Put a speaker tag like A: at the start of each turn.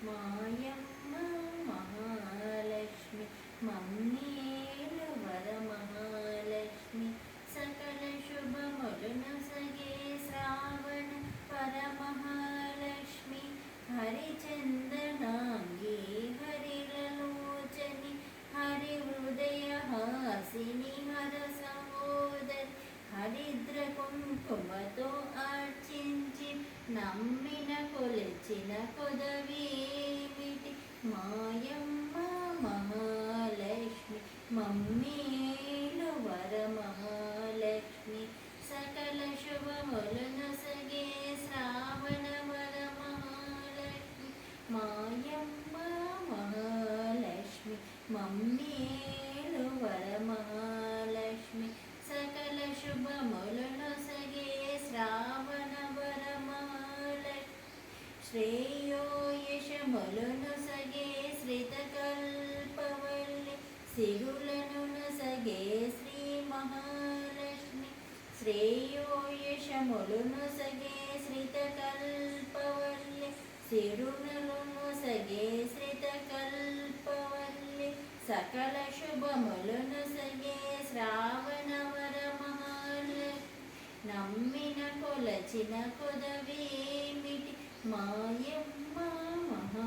A: మాయమ్మ మహాలక్ష్మి మమ్మేలు వరమహాలక్ష్మి సకల శుభములను సగే శ్రావణ పరమహాలక్ష్మి హరిచందనాంగి హరిలలోచని హరి హృదయ హాసిని హర సహోదరి హరిద్ర కుంకుమతో అర్చించి నమ్మిన కొలిచిన కొదవేమిటి మాయమ్మ మహాలక్ష్మి మమ్మేలు వరమహాలక్ష్మి సకల శుభములను సగే శ్రావణ వరమహాలక్ష్మి మాయమ్మ మహాలక్ష్మి మమ్మేలు వరమహాలక్ష్మి సకల శుభములను సగే శ్రావణ వరమహాలక్ష్మి శ్రేయో యశములను సగే శ్రితకల్పవల్లి సిరులను సగే శ్రీ మహాలక్ష్మి శ్రేయో యశములను సగే శ్రితకల్పవల్లి సిరులను సగే శ్రితకల్పవల్లి సకల శుభములను సగే శ్రావణ వరమహాలక్ష్మి నమ్మిన కొలచిన కొదవేమిటి మాయమ్మ మహా